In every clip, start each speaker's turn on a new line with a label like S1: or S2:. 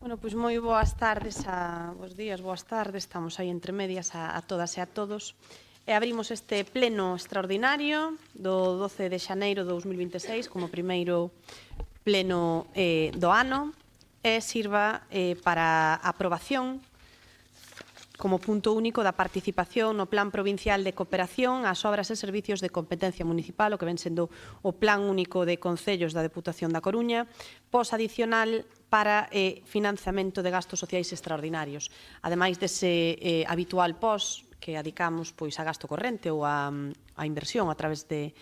S1: Bueno, pois moi boas tardes, bos días, boas tardes, estamos aí entre medias a todas e a todos. E abrimos este pleno extraordinario do 12 de xaneiro de 2026 como primeiro pleno do ano e sirva para a aprobación como punto único da participación no Plan Provincial de Cooperación ás obras e servicios de competencia municipal, o que ven sendo o Plan Único de Concellos da Deputación da Coruña, pos adicional para financiamento de gastos sociais extraordinarios. Ademais dese habitual pos que adicamos pois a gasto corrente ou a inversión a través de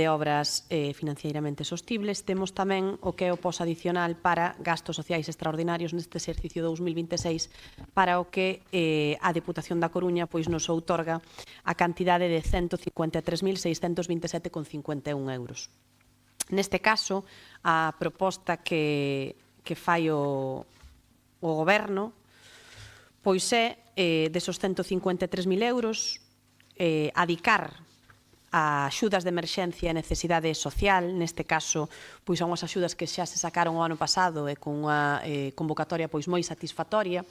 S1: obras financieiramente sostibles, temos tamén o que é o pos adicional para gastos sociais extraordinarios neste exercicio 2026 para o que a Deputación da Coruña pois nos outorga a cantidade de 153.627,51 euros. Neste caso, a proposta que fai o Goberno pois é desos 153.000 euros adicar a axudas de emerxencia e necesidade social, neste caso, pois son as axudas que xa se sacaron o ano pasado e con unha convocatoria pois moi satisfactoria,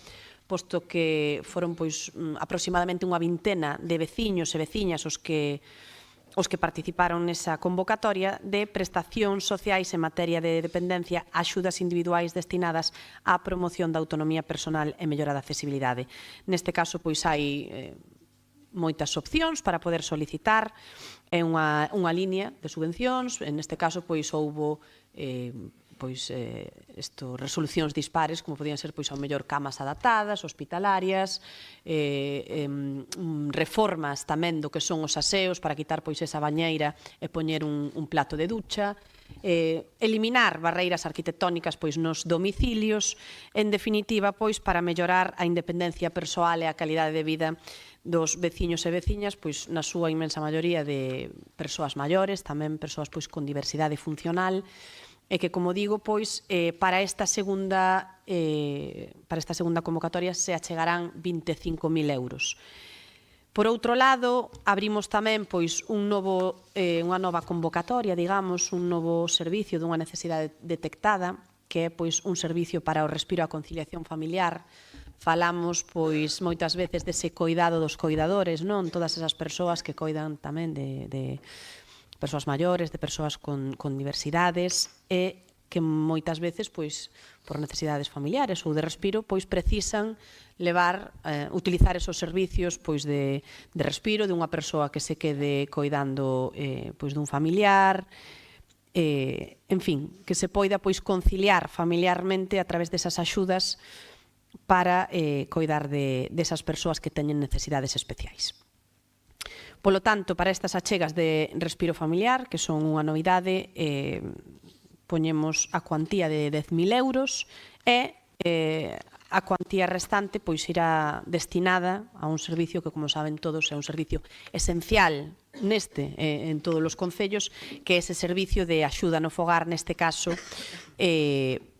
S1: posto que foron pois aproximadamente unha vintena de veciños e veciñas os que participaron nesa convocatoria de prestacións sociais en materia de dependencia, axudas individuais destinadas á promoción da autonomía personal e mellora da accesibilidade. Neste caso, pois hai moitas opcións para poder solicitar, é unha línea de subvencións, neste caso pois houbo resolucións dispares, como podían ser pois ao mellor camas adaptadas, hospitalarias, reformas tamén do que son os aseos para quitar pois esa bañeira e poñer un plato de ducha, eliminar barreiras arquitectónicas pois nos domicilios, en definitiva pois para mellorar a independencia persoal e a calidade de vida dos veciños e veciñas, pois na súa inmensa maioría de persoas maiores, tamén persoas pois con diversidade funcional, e que, como digo, pois para esta segunda convocatoria se achegarán 25.000 euros. Por outro lado, abrimos tamén pois unha nova convocatoria, digamos, un novo servicio dunha necesidade detectada, que é pois un servicio para o respiro e a conciliación familiar. Falamos pois moitas veces dese coidado dos coidadores, non? Todas esas persoas que coidan tamén de persoas maiores, de persoas con diversidades e que moitas veces pois por necesidades familiares ou de respiro pois precisan utilizar esos servicios pois de respiro dunha persoa que se quede coidando pois dun familiar, en fin, que se poida pois conciliar familiarmente a través desas axudas para coidar desas persoas que teñen necesidades especiais. Polo tanto, para estas achegas de respiro familiar, que son unha novidade, poñemos a cuantía de 10.000 euros e a cuantía restante pois irá destinada a un servicio que, como saben todos, é un servicio esencial en todos os concellos, que é ese servicio de axuda no fogar, neste caso,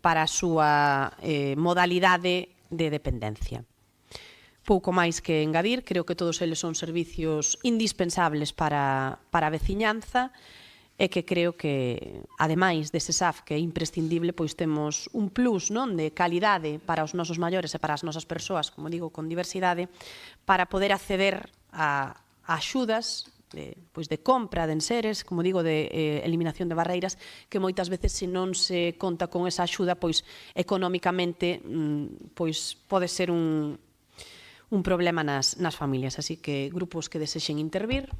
S1: para a súa modalidade de dependencia. Pouco máis que engadir, creo que todos eles son servicios indispensables para a veciñanza e que creo que, ademais dese SAF que é imprescindible, pois temos un plus de calidade para os nosos maiores e para as nosas persoas, como digo, con diversidade, para poder acceder a axudas de compra de enseres, como digo, de eliminación de barreiras, que moitas veces se non se conta con esa axuda, pois económicamente pois pode ser un problema nas familias. Así que grupos que desexen intervir.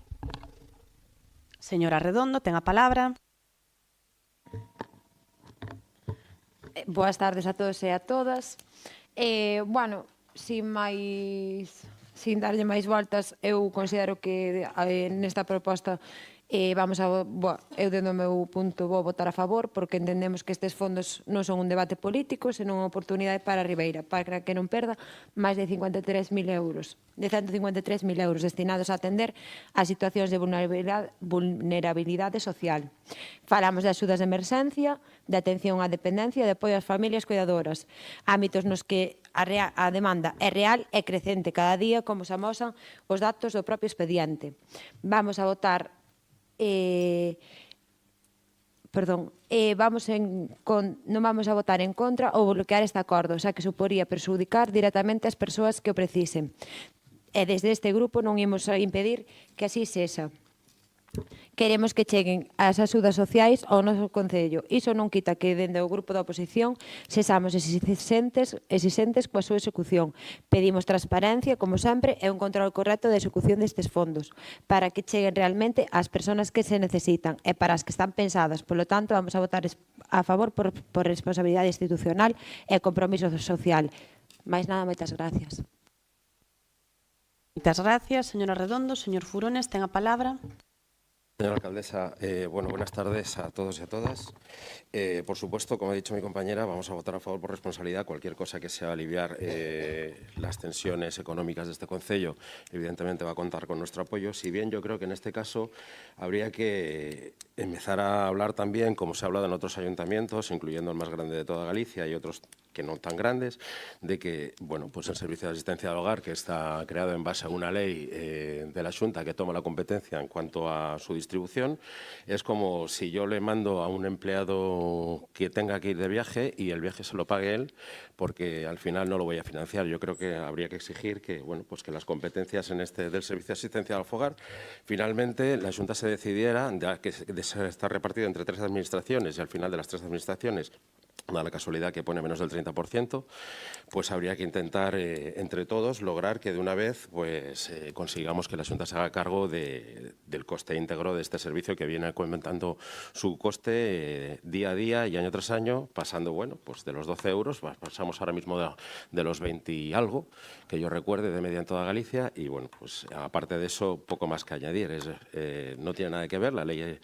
S1: Señora Redondo, ten a palabra.
S2: Boas tardes a todos e a todas. Bueno, sin darlle máis voltas, eu considero que nesta proposta eu dentro do meu punto vou votar a favor, porque entendemos que estes fondos non son un debate político, senón unha oportunidade para a Ribeira, para que non perda máis de 153.000 euros destinados a atender a situacións de vulnerabilidade social. Falamos de axudas de emerxencia, de atención á dependencia e de apoio ás familias cuidadoras, ámbitos nos que a demanda é real e crecente cada día, como se amosan os datos do propio expediente. Vamos a votar non vamos a votar en contra ou bloquear este acordo, xa que suporía perxudicar directamente as persoas que o precisen. E desde este grupo non imos a impedir que así sexa. Queremos que cheguen as axudas sociais ao noso Concello. Iso non quita que, dende o grupo da oposición, sexamos exixentes coa súa execución. Pedimos transparencia, como sempre, e un control correcto da execución destes fondos, para que cheguen realmente ás persoas que se necesitan e para as que están pensadas. Por lo tanto, vamos a votar a favor por responsabilidade institucional e compromiso social. Mais nada, moitas gracias.
S1: Moitas gracias, señora Redondo. Señor Furones, ten a palabra.
S3: Señora alcaldesa, buenas tardes a todos y a todas. Por supuesto, como ha dicho mi compañera, vamos a votar a favor por responsabilidad. Cualquier cosa que sea aliviar las tensiones económicas de este concello, evidentemente va a contar con nuestro apoyo. Si bien yo creo que en este caso habría que empezar a hablar también, como se ha hablado en otros ayuntamientos, incluyendo el más grande de toda Galicia y otros que no tan grandes, de que, bueno, pues el Servicio de Asistencia al Hogar, que está creado en base a una ley de la Xunta que toma la competencia en cuanto a su distribución, es como si yo le mando a un empleado que tenga que ir de viaje y el viaje se lo pague él, porque al final no lo voy a financiar. Yo creo que habría que exigir que, bueno, pues que las competencias en del Servicio de Asistencia al Hogar, finalmente la Xunta se decidiera, ya que está repartido entre 3 administraciones y al final de las 3 administraciones da la casualidad que pone menos del 30%, pues habría que intentar entre todos lograr que de una vez pues consigamos que la Xunta se haga cargo del coste íntegro de este servicio que viene aumentando su coste día a día y año tras año, pasando, bueno, pues de los 12 euros, pasamos ahora mismo de los 20 y algo, que yo recuerde, de media en toda Galicia, y bueno, pues aparte de eso, poco más que añadir. No tiene nada que ver la ley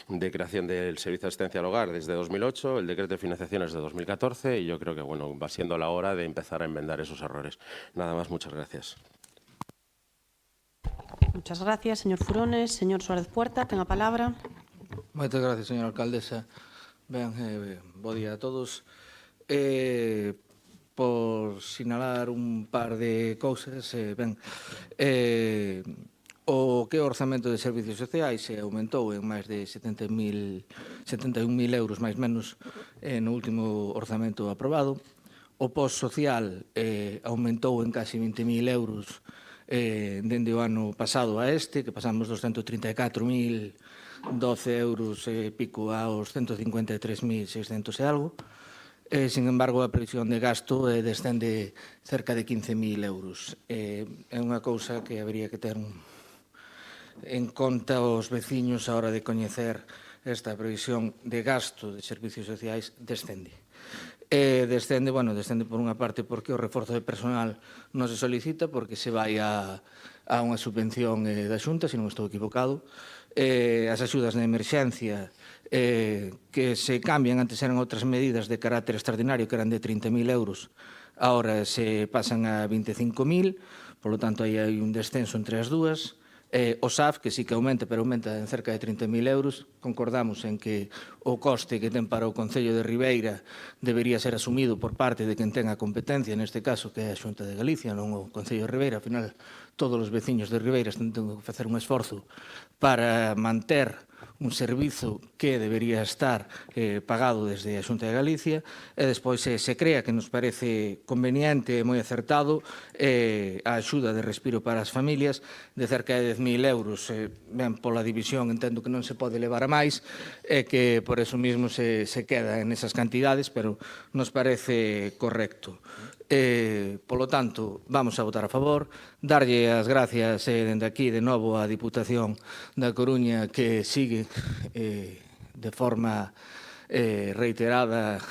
S3: de creación del Servicio de Asistencia al Hogar desde 2008, el decreto de financiación es de 2014 y yo creo que, bueno, va siendo la hora de empezar a enmendar esos errores. Nada más, muchas gracias.
S1: Muchas gracias, señor Furones. Señor Suárez Puerta, ten a palabra.
S4: Moitas gracias, señora alcaldesa. Ben, bo día a todos. Por sinalar un par de cousas, o que o orzamento de servicios sociais se aumentou en máis de 71.000 euros, máis menos, no último orzamento aprobado. O post social aumentou en casi 20.000 euros dende o ano pasado a este, que pasamos dos 134.012 euros e pico aos 153.600 e algo. Sin embargo, a previsión de gasto descende cerca de 15.000 euros. É unha cousa que habería que ter en conta os veciños a hora de coñecer esta previsión de gasto de servicios sociais descende. Descende por unha parte porque o reforzo de personal non se solicita porque se vai a unha subvención da Xunta, se non estou equivocado. As axudas de emerxencia que se cambian, antes eran outras medidas de carácter extraordinario que eran de 30.000 euros, agora se pasan a 25.000, polo tanto aí hai un descenso entre as dúas. O SAF, que sí que aumenta, pero aumenta en cerca de 30.000 euros. Concordamos en que o coste que ten para o Concello de Ribeira debería ser asumido por parte de quen ten a competencia, neste caso, que é a Xunta de Galicia, non o Concello de Ribeira. Ao final, todos os veciños de Ribeira están tendo que facer un esforzo para manter un servizo que debería estar pagado desde a Xunta de Galicia, e despois se crea que nos parece conveniente e moi acertado a axuda de respiro para as familias de cerca de 10.000 euros. Ben, pola división entendo que non se pode levar a máis e que por eso mismo se queda en esas cantidades, pero nos parece correcto. Polo tanto, vamos a votar a favor, darlle as gracias dende aquí de novo á Diputación da Coruña que sigue de forma reiterada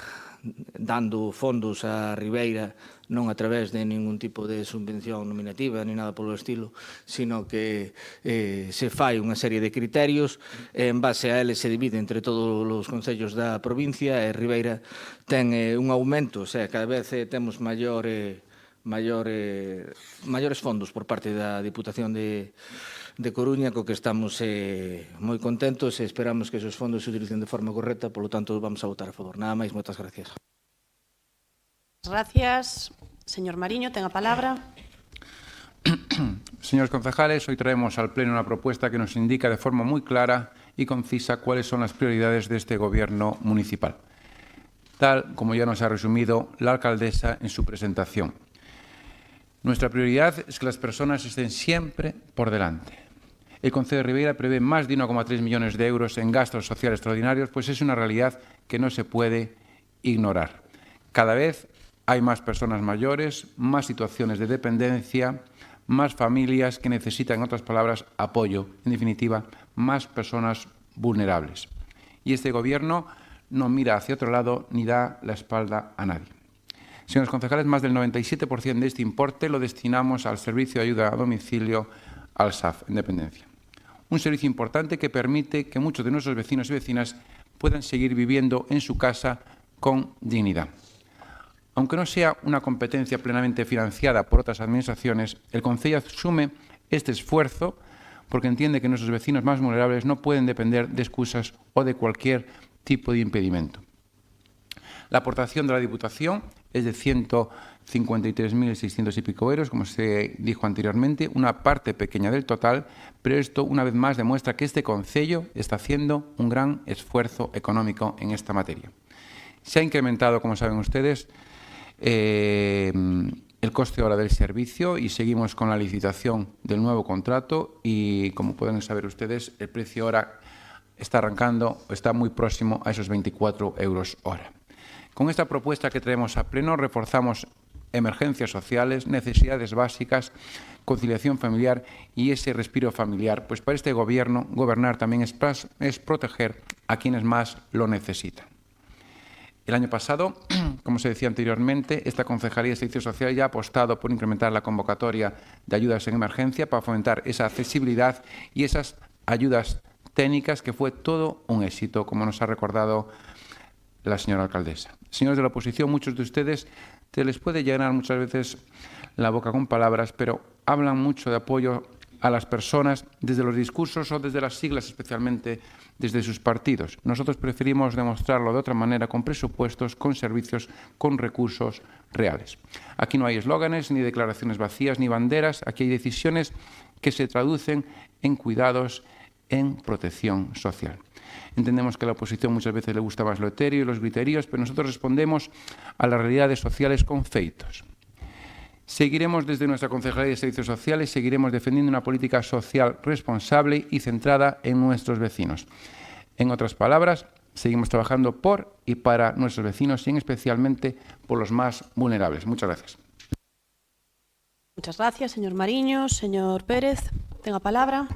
S4: dando fondos a Ribeira, non a través de ningún tipo de subvención nominativa ni nada polo estilo, sino que se fai unha serie de criterios, en base a eles se divide entre todos os concellos da provincia e Ribeira ten un aumento, o sea, cada vez temos maiores fondos por parte da Diputación de Coruña, co que estamos moi contentos e esperamos que esos fondos se utilicen de forma correcta, polo tanto vamos a votar a favor. Nada máis, moitas gracias.
S1: Gracias. Señor Mariño, ten a palabra.
S5: Señores concejales, hoy traemos al Pleno una propuesta que nos indica de forma muy clara y concisa cuáles son las prioridades de este Gobierno municipal, tal como ya nos ha resumido la alcaldesa en su presentación. Nuestra prioridad es que las personas estén siempre por delante. El Concello de Ribeira prevé más de 1,3 millones de euros en gastos sociales extraordinarios, pues es una realidad que no se puede ignorar. Cada vez hay más personas mayores, más situaciones de dependencia, más familias que necesitan, en otras palabras, apoyo. En definitiva, más personas vulnerables. Y este Gobierno no mira hacia otro lado ni da la espalda a nadie. Señores concejales, más del 97% de este importe lo destinamos al Servicio de Ayuda a Domicilio, al SAF, en dependencia. Un servicio importante que permite que muchos de nuestros vecinos y vecinas puedan seguir viviendo en su casa con dignidad. Aunque no sea una competencia plenamente financiada por otras administraciones, el Concello asume este esfuerzo porque entiende que nuestros vecinos más vulnerables no pueden depender de excusas o de cualquier tipo de impedimento. La aportación de la Diputación es de 153.600 y pico euros, como se dijo anteriormente, una parte pequeña del total, pero esto una vez más demuestra que este Concello está haciendo un gran esfuerzo económico en esta materia. Se ha incrementado, como saben ustedes, el coste hora del servicio y seguimos con la licitación del nuevo contrato y, como pueden saber ustedes, el precio hora está arrancando, está muy próximo a esos 24 euros hora. Con esta propuesta que traemos a pleno reforzamos emergencias sociales, necesidades básicas, conciliación familiar y ese respiro familiar. Pues para este Gobierno, gobernar también es proteger a quienes más lo necesitan. El año pasado, como se decía anteriormente, esta Concejalía de Servicios Sociales ya ha apostado por incrementar la convocatoria de ayudas en emergencia para fomentar esa accesibilidad y esas ayudas técnicas, que fue todo un éxito, como nos ha recordado la señora alcaldesa. Señores de la oposición, muchos de ustedes se les puede llenar muchas veces la boca con palabras, pero hablan mucho de apoyo a las personas desde los discursos o desde las siglas, especialmente desde sus partidos. Nosotros preferimos demostrarlo de otra manera, con presupuestos, con servicios, con recursos reales. Aquí no hay eslóganes, ni declaraciones vacías, ni banderas. Aquí hay decisiones que se traducen en cuidados, en protección social. Entendemos que a la oposición muchas veces le gusta más lo etéreo y los criterios, pero nosotros respondemos a las realidades sociales con feitos. Seguiremos desde nuestra Concejalía de Servicios Sociales, seguiremos defendiendo una política social responsable y centrada en nuestros vecinos. En otras palabras, seguimos trabajando por y para nuestros vecinos y especialmente por los más vulnerables. Muchas gracias.
S1: Muchas gracias, señor Mariño. Señor Pérez, ten a palabra.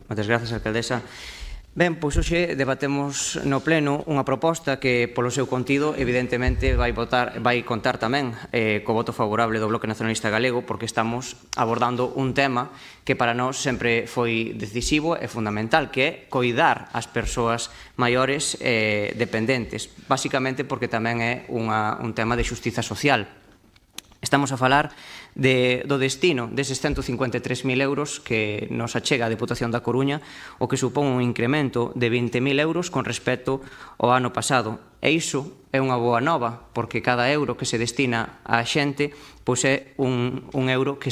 S6: Moitas grazas, alcaldesa. Ben, pois hoxe debatemos no pleno unha proposta que, polo seu contido, evidentemente vai contar tamén co voto favorable do Bloque Nacionalista Galego, porque estamos abordando un tema que para nós sempre foi decisivo e fundamental, que é coidar as persoas maiores dependentes, basicamente porque tamén é un tema de xustiza social. Estamos a falar do destino deses 153.000 euros que nos achega a Deputación da Coruña, o que supón un incremento de 20.000 euros con respecto ao ano pasado. E iso é unha boa nova, porque cada euro que se destina á xente pois é un euro que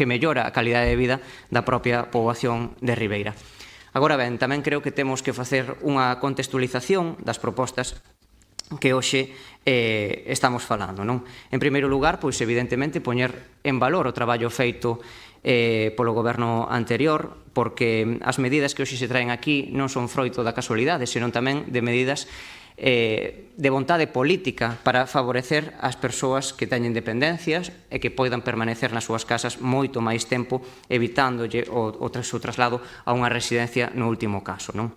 S6: mellora a calidade de vida da propia poboación de Ribeira. Agora ben, tamén creo que temos que facer unha contextualización das propostas que hoxe estamos falando, non? En primeiro lugar, pois evidentemente poñer en valor o traballo feito polo goberno anterior, porque as medidas que hoxe se traen aquí non son froito da casualidade, senón tamén de medidas de vontade política para favorecer as persoas que teñen dependencias e que poidan permanecer nas súas casas moito máis tempo, evitándolle o traslado a unha residencia no último caso, non?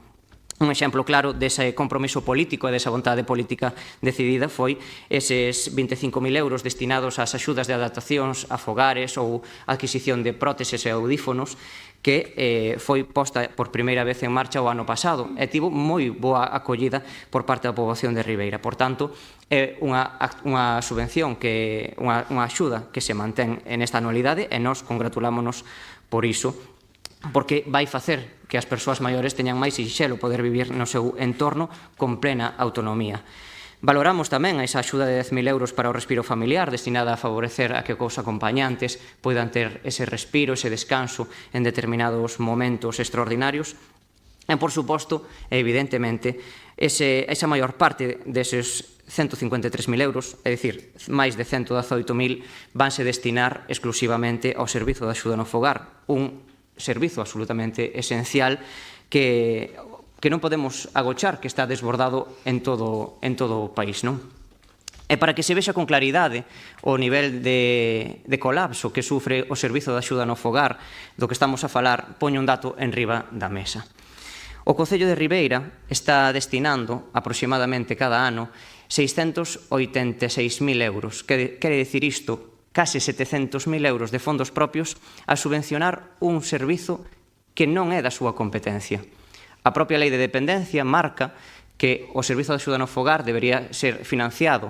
S6: Un exemplo claro dese compromiso político e desa vontade política decidida foi eses 25.000 euros destinados ás axudas de adaptacións a fogares ou adquisición de próteses e audífonos que foi posta por primeira vez en marcha o ano pasado e tivo moi boa acollida por parte da poboación de Ribeira. Por tanto, é unha subvención, unha axuda que se mantén nesta anualidade e nós congratulámonos por iso, porque vai facer que as persoas maiores teñan máis sinxelo poder vivir no seu entorno con plena autonomía. Valoramos tamén esa axuda de 10.000 euros para o respiro familiar, destinada a favorecer a que os acompañantes poidan ter ese respiro, ese descanso en determinados momentos extraordinarios. E, por suposto, evidentemente, esa maior parte deses 153.000 euros, é dicir, máis de 118.000, vanse destinar exclusivamente ao servizo de axuda no fogar, un servizo absolutamente esencial que non podemos agochar, que está desbordado en todo o país, non? E para que se vexa con claridade o nivel de colapso que sufre o servizo de axuda no fogar do que estamos a falar, poño un dato en riba da mesa. O Concello de Ribeira está destinando aproximadamente cada ano 686.000 euros. Quere dicir isto, case 700.000 euros de fondos propios a subvencionar un servizo que non é da súa competencia. A propia Lei de Dependencia marca que o servizo de axuda no fogar debería ser financiado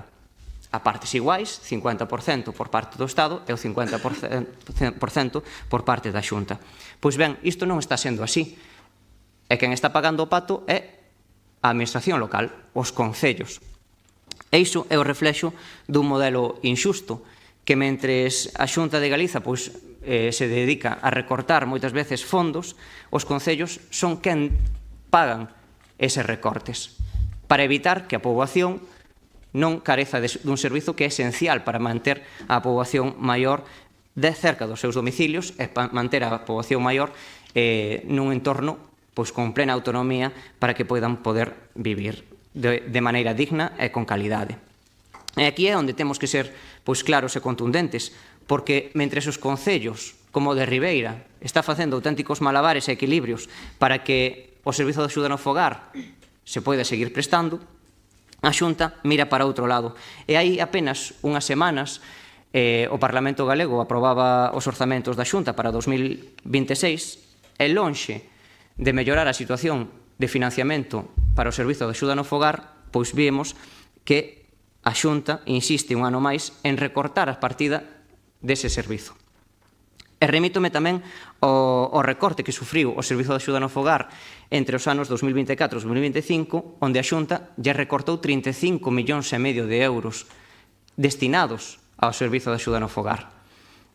S6: a partes iguais, 50% por parte do Estado e o 50% por parte da Xunta. Pois ben, isto non está sendo así. E quen está pagando o pato é a administración local, os concellos. E iso é o reflexo dun modelo inxusto que mentres a Xunta de Galiza se dedica a recortar moitas veces fondos, os concellos son quen pagan eses recortes para evitar que a poboación non careza dun servizo que é esencial para manter a poboación maior de cerca dos seus domicilios e para manter a poboación maior nun entorno con plena autonomía para que poder vivir de maneira digna e con calidade. E aquí é onde temos que ser claros e contundentes, porque mentres os concellos, como o de Ribeira, está facendo auténticos malabares e equilibrios para que o servizo de axuda no fogar se poida seguir prestando, a Xunta mira para outro lado. E hai apenas unhas semanas o Parlamento Galego aprobaba os orzamentos da Xunta para 2026 e lonxe de mellorar a situación de financiamento para o servizo de axuda no fogar, pois vimos que a Xunta insiste un ano máis en recortar a partida dese servizo. E remítome tamén ao recorte que sufriu o servizo de axuda no fogar entre os anos 2024 e 2025, onde a Xunta lle recortou 35,5 millóns de euros destinados ao servizo de axuda no fogar.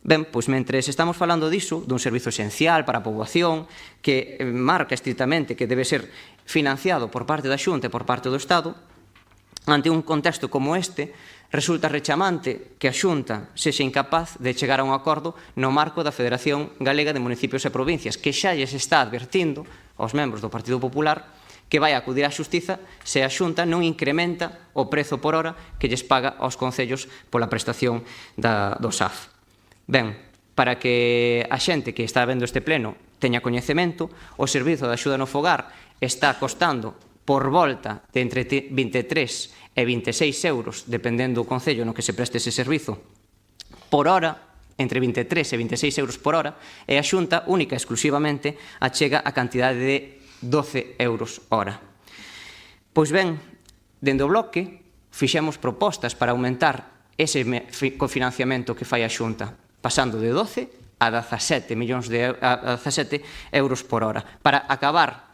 S6: Ben, pois mentres estamos falando diso, dun servizo esencial para a poboación, que marca estritamente que debe ser financiado por parte da Xunta e por parte do Estado, ante un contexto como este, resulta rechamante que a Xunta sexa incapaz de chegar a un acordo no marco da Federación Galega de Municipios e Provincias, que xa lles está advertindo aos membros do Partido Popular que vai acudir á xustiza se a Xunta non incrementa o prezo por hora que lles paga aos concellos pola prestación do SAF. Ben, para que a xente que está vendo este pleno teña coñecemento, o servizo de axuda no fogar está costando por volta de entre 23 e 26 euros, dependendo do concello no que se preste ese servizo, por hora, entre 23 e 26 euros por hora, e a Xunta única e exclusivamente achega a cantidade de 12 euros hora. Pois ben, dende o bloque, fixemos propostas para aumentar ese cofinanciamento que fai a Xunta, pasando de 12 a 17 euros por hora, para acabar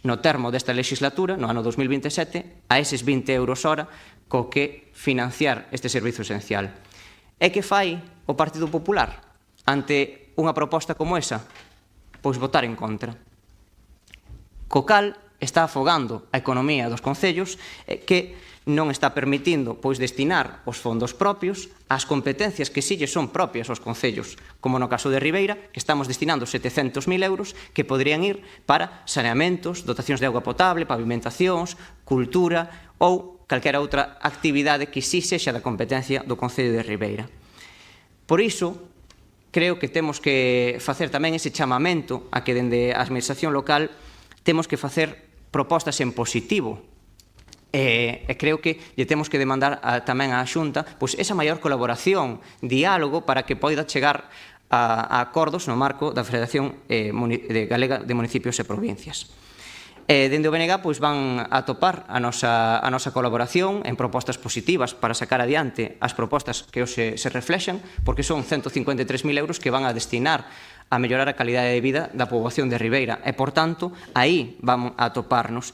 S6: no termo desta legislatura, no ano 2027, a eses 20 euros hora co que financiar este servizo esencial. E que fai o Partido Popular ante unha proposta como esa? Pois votar en contra. Co cal está afogando a economía dos concellos que non está permitindo destinar os fondos propios ás competencias que si lle son propias aos concellos, como no caso de Ribeira, que estamos destinando 700.000 euros que poderían ir para saneamentos, dotacións de auga potable, pavimentacións, cultura ou calquera outra actividade que si sexa da competencia do Concello de Ribeira. Por iso, creo que temos que facer tamén ese chamamento a que dende a administración local temos que facer propostas en positivo. E creo que lle temos que demandar tamén á Xunta esa maior colaboración, diálogo, para que poida chegar a acordos no marco da Federación Galega de Municipios e Provincias. Dende o BNG van a topar a nosa colaboración en propostas positivas para sacar adiante as propostas que hoxe se reflexan, porque son 153.000 euros que van a destinar a mellorar a calidade de vida da poboación de Ribeira e, por tanto, aí vamos a toparnos.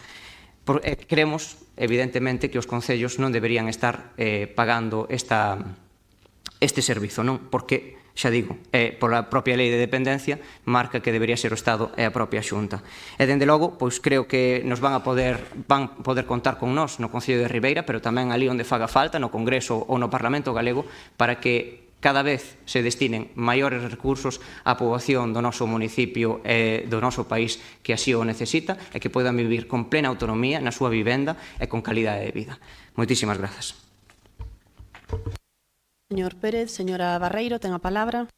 S6: Creemos, evidentemente, que os concellos non deberían estar pagando este servizo, non? Porque xa digo, pola propia lei de dependencia, marca que debería ser o Estado e a propia Xunta. E, dende logo, pois creo que nos van poder contar con nós no Concello de Ribeira, pero tamén ali onde faga falta, no Congreso ou no Parlamento Galego, para que cada vez se destinen maiores recursos á poboación do noso municipio e do noso país que así o necesita e que podan vivir con plena autonomía na súa vivenda e con calidade de vida. Moitísimas grazas.
S1: Señor Pérez, señora Barreiro, ten a palabra.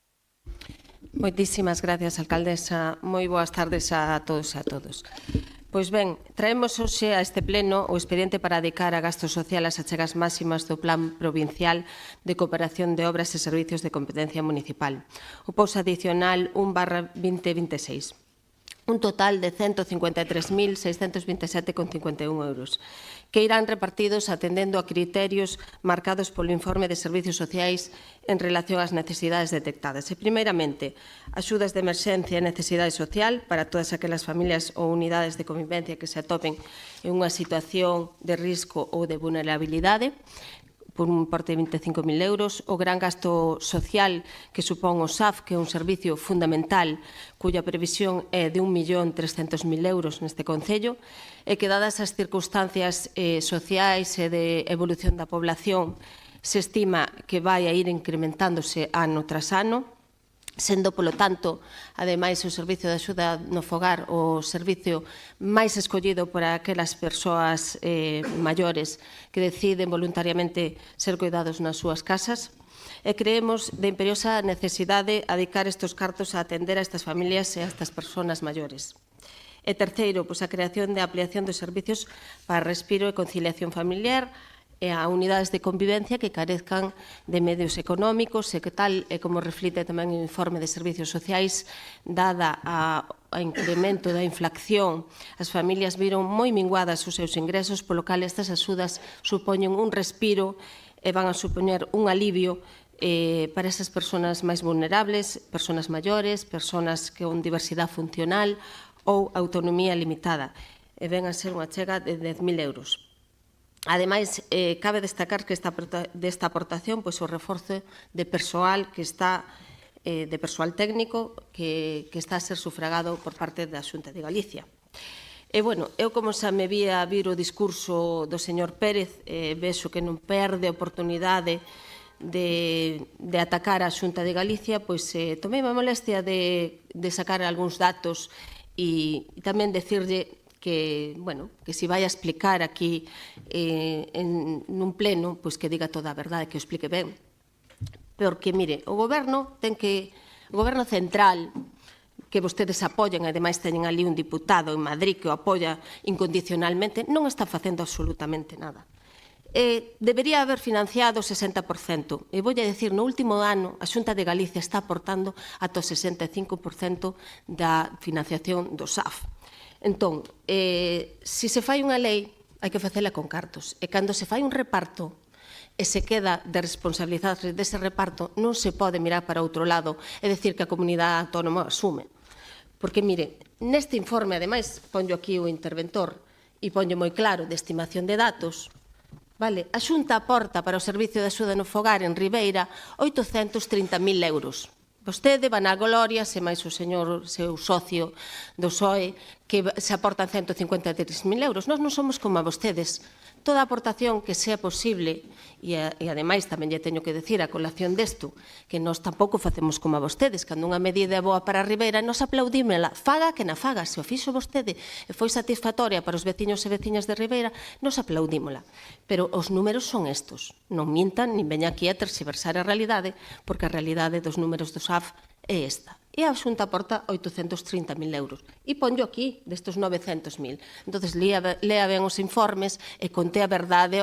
S7: Moitísimas gracias, alcaldesa. Moi boas tardes a todos e a todos. Pois ben, traemos hoxe a este pleno o expediente para dedicar a gasto social as achegas máximas do Plan Provincial de Cooperación de Obras e Servicios de Competencia Municipal, o POS adicional 1/2026. Un total de 153.627,51 euros, que irán repartidos atendendo a criterios marcados polo informe de Servicios Sociais en relación ás necesidades detectadas. E, primeiramente, axudas de emerxencia e necesidade social para todas aquelas familias ou unidades de convivencia que se atopen en unha situación de risco ou de vulnerabilidade, por un importe de 25.000 euros, o gran gasto social que supón o SAF, que é un servicio fundamental, cuya previsión é de 1.300.000 euros neste Concello, e que, dadas as circunstancias sociais e de evolución da población, se estima que vai a ir incrementándose ano tras ano, sendo, polo tanto, ademais, o servicio de axuda no fogar o servicio máis escollido por aquelas persoas maiores que deciden voluntariamente ser cuidados nas súas casas, e creemos de imperiosa necesidade dedicar estes cartos a atender a estas familias e a estas persoas maiores. E terceiro, a creación de ampliación dos servicios para respiro e conciliación familiar e a unidades de convivencia que carezcan de medios económicos e que tal, e como reflite tamén o informe de Servicios Sociais, dada a incremento da inflación, as familias viron moi minguadas os seus ingresos, polo cal estas axudas supoñen un respiro e van a supoñer un alivio para esas persoas máis vulnerables, persoas maiores, persoas con diversidade funcional ou autonomía limitada, e ven a ser unha chega de 10.000 euros. Ademais, cabe destacar que desta aportación o reforzo de persoal que está de persoal técnico que está a ser sufragado por parte da Xunta de Galicia. E, bueno, eu como xa me vía vir o discurso do señor Pérez, vexo que non perde a oportunidade de atacar a Xunta de Galicia, pois tomei a molestia de sacar algúns datos e tamén decirlle que, bueno, que se vai a explicar aquí nun pleno, pois que diga toda a verdade, que o explique ben. Porque, mire, o goberno central, que vostedes apoian, e ademais teñen ali un diputado en Madrid que o apoia incondicionalmente, non está facendo absolutamente nada. Debería haber financiado o 60%. E voulle dicir, no último ano, a Xunta de Galicia está aportando ata o 65% da financiación do SAF. Entón, se se fai unha lei, hai que facela con cartos. E cando se fai un reparto e se queda de responsabilizarse dese reparto, non se pode mirar para outro lado e decir que a comunidade autónoma asume. Porque, mire, neste informe, ademais, pongo aquí o interventor e pongo moi claro de estimación de datos, vale, a Xunta aporta para o Servicio de Axuda no Fogar en Ribeira 830.000 euros. Vostede, Banal Gloria, se máis o señor seu socio do PSOE, que se aportan 153.000 euros. Nós non somos como a vostedes. Toda aportación que sea posible, e ademais tamén lle teño que decir a colación desto, que nós tampouco facemos como a vostedes. Cando unha medida é boa para a Ribeira, nós aplaudímela, faga que na faga. Se o fixo vostede e foi satisfactoria para os veciños e veciñas de Ribeira, nós aplaudímola. Pero os números son estos. Non mintan, nin veña aquí a terxiversar a realidade, porque a realidade dos números do SAF é esta. E a Xunta aporta 830.000 euros. E pongo aquí destes 900.000. Entón, lea ben os informes e conte a verdade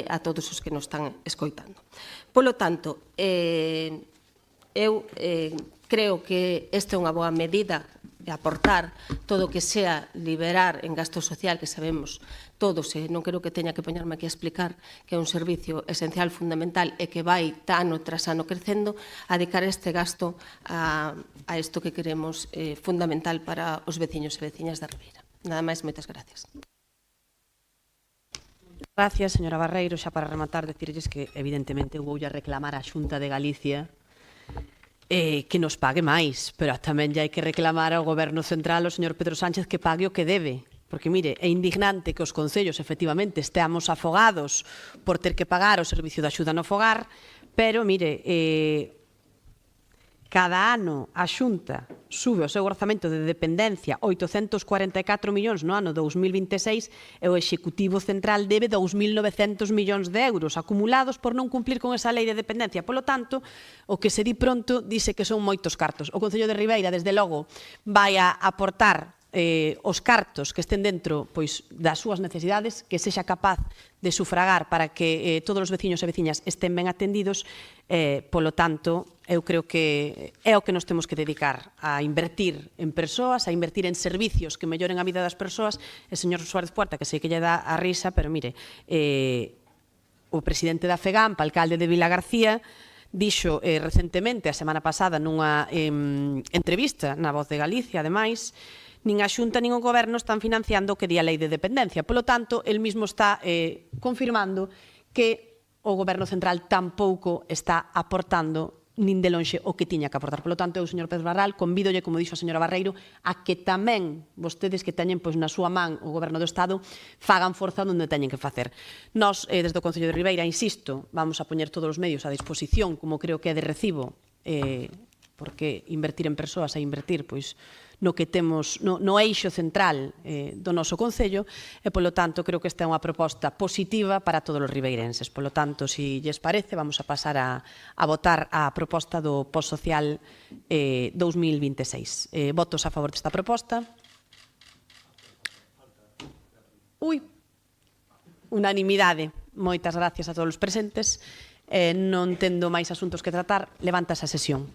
S7: a todos os que nos están escoitando. Polo tanto, eu creo que esta é unha boa medida de aportar todo o que sea liberar en gasto social, que sabemos todos, e non creo que teña que poñerme aquí a explicar que é un servicio esencial, fundamental, e que vai ano tras ano crecendo, a dedicar este gasto a isto que queremos fundamental para os veciños e veciñas da Ribeira. Nada máis, moitas gracias.
S1: Gracias, señora Barreiro. Xa para rematar, decirlles que, evidentemente, eu voulle reclamar á Xunta de Galicia que nos pague máis, pero tamén ya hai que reclamar ao Goberno Central, ao señor Pedro Sánchez, que pague o que debe. Porque, mire, é indignante que os concellos, efectivamente, esteamos afogados por ter que pagar o servicio de axuda no fogar, pero, mire, cada ano a Xunta sube o seu orzamento de dependencia 844 millóns no ano 2026 e o Executivo Central debe 2.900 millóns de euros acumulados por non cumplir con esa lei de dependencia. Polo tanto, o que se di pronto dice que son moitos cartos. O Concello de Ribeira, desde logo, vai a aportar os cartos que estén dentro pois, das súas necesidades, que sexa capaz de sufragar para que todos os veciños e veciñas estén ben atendidos, polo tanto, eu creo que é o que nos temos que dedicar a invertir en persoas, a invertir en servicios que melloren a vida das persoas. E, señor Suárez Puerta, que sei que lle dá a risa, pero mire, o presidente da FEGAMP, alcalde de Vilagarcía, dixo recentemente, a semana pasada, nunha entrevista na Voz de Galicia, ademais, nin a Xunta nin o Goberno están financiando o que di a lei de dependencia. Polo tanto, el mismo está confirmando que o Goberno Central tampouco está aportando nin de lonxe o que tiña que aportar. Polo tanto, eu, señor Pedro Barral, convídolle, como dixo a señora Barreiro, a que tamén vostedes que teñen pois, na súa man o Goberno do Estado fagan forza onde teñen que facer. Nós, desde o Concello de Ribeira, insisto, vamos a poñer todos os medios a disposición, como creo que é de recibo, porque invertir en persoas é invertir, pois, no que temos no eixo central do noso Concello e, polo tanto, creo que esta é unha proposta positiva para todos os ribeirenses. Polo tanto, se lles parece, vamos a pasar a votar a proposta do Post-Social 2026. Votos a favor desta proposta. Unanimidade. Moitas gracias a todos os presentes. Non tendo máis asuntos que tratar, levántase a sesión.